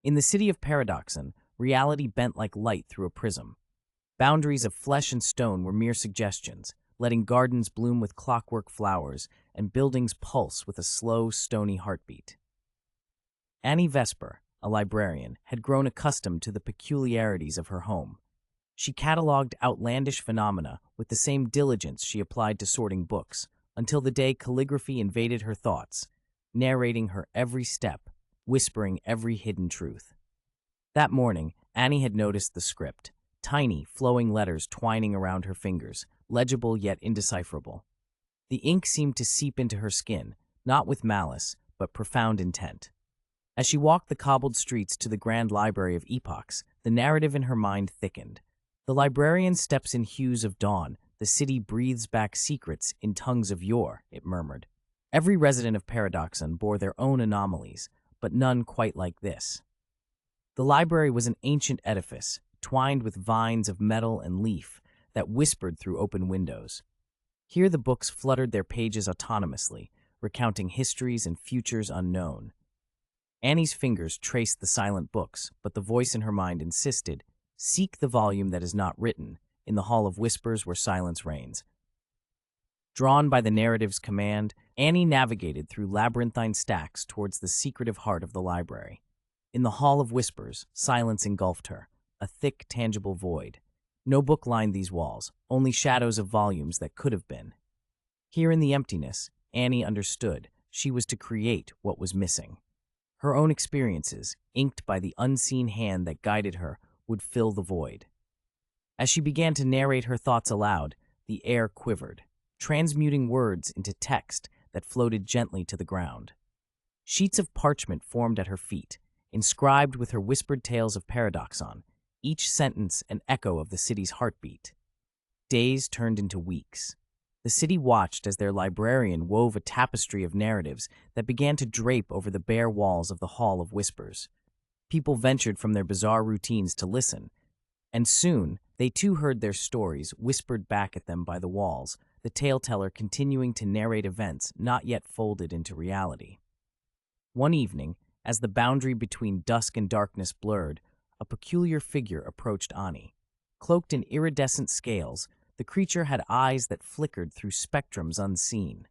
In the city of Paradoxon, reality bent like light through a prism. Boundaries of flesh and stone were mere suggestions, letting gardens bloom with clockwork flowers and buildings pulse with a slow, stony heartbeat. Annie Vesper, a librarian, had grown accustomed to the peculiarities of her home. She catalogued outlandish phenomena with the same diligence she applied to sorting books, until the day calligraphy invaded her thoughts, narrating her every step, whispering every hidden truth. That morning, Annie had noticed the script, tiny, flowing letters twining around her fingers, legible yet indecipherable. The ink seemed to seep into her skin, not with malice, but profound intent. As she walked the cobbled streets to the grand library of epochs, the narrative in her mind thickened. The librarian steps in hues of dawn, the city breathes back secrets in tongues of yore, it murmured. Every resident of Paradoxon bore their own anomalies, but none quite like this. The library was an ancient edifice, twined with vines of metal and leaf that whispered through open windows. Here the books fluttered their pages autonomously, recounting histories and futures unknown. Annie's fingers traced the silent books, but the voice in her mind insisted, "Seek the volume that is not written, in the hall of whispers where silence reigns." Drawn by the narrative's command, Annie navigated through labyrinthine stacks towards the secretive heart of the library. In the hall of whispers, silence engulfed her, a thick, tangible void. No book lined these walls, only shadows of volumes that could have been. Here in the emptiness, Annie understood she was to create what was missing. Her own experiences, inked by the unseen hand that guided her, would fill the void. As she began to narrate her thoughts aloud, the air quivered, transmuting words into text that floated gently to the ground. Sheets of parchment formed at her feet, inscribed with her whispered tales of Paradoxon, each sentence an echo of the city's heartbeat. Days turned into weeks. The city watched as their librarian wove a tapestry of narratives that began to drape over the bare walls of the Hall of Whispers. People ventured from their bizarre routines to listen, and soon they too heard their stories whispered back at them by the walls, the tale-teller continuing to narrate events not yet folded into reality. One evening, as the boundary between dusk and darkness blurred, a peculiar figure approached Ani. Cloaked in iridescent scales, the creature had eyes that flickered through spectrums unseen.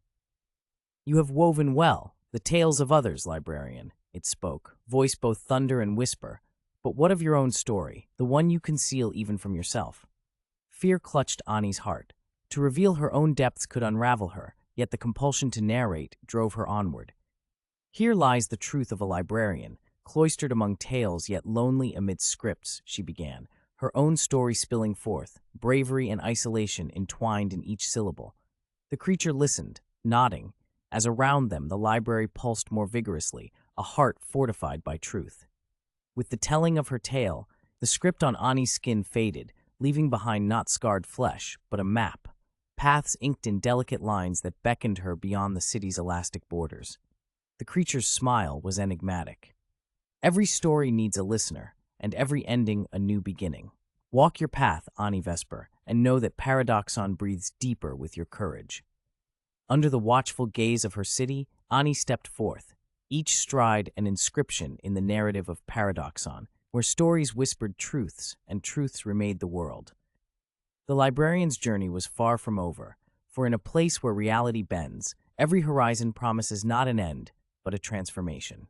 "You have woven well, the tales of others, librarian," it spoke, voice both thunder and whisper. "But what of your own story, the one you conceal even from yourself?" Fear clutched Ani's heart. To reveal her own depths could unravel her, yet the compulsion to narrate drove her onward. "Here lies the truth of a librarian, cloistered among tales yet lonely amid scripts," she began, her own story spilling forth, bravery and isolation entwined in each syllable. The creature listened, nodding, as around them the library pulsed more vigorously, a heart fortified by truth. With the telling of her tale, the script on Ani's skin faded, leaving behind not scarred flesh, but a map, paths inked in delicate lines that beckoned her beyond the city's elastic borders. The creature's smile was enigmatic. "Every story needs a listener, and every ending a new beginning. Walk your path, Ani Vesper, and know that Paradoxon breathes deeper with your courage." Under the watchful gaze of her city, Ani stepped forth, each stride an inscription in the narrative of Paradoxon, where stories whispered truths and truths remade the world. The librarian's journey was far from over, for in a place where reality bends, every horizon promises not an end, but a transformation.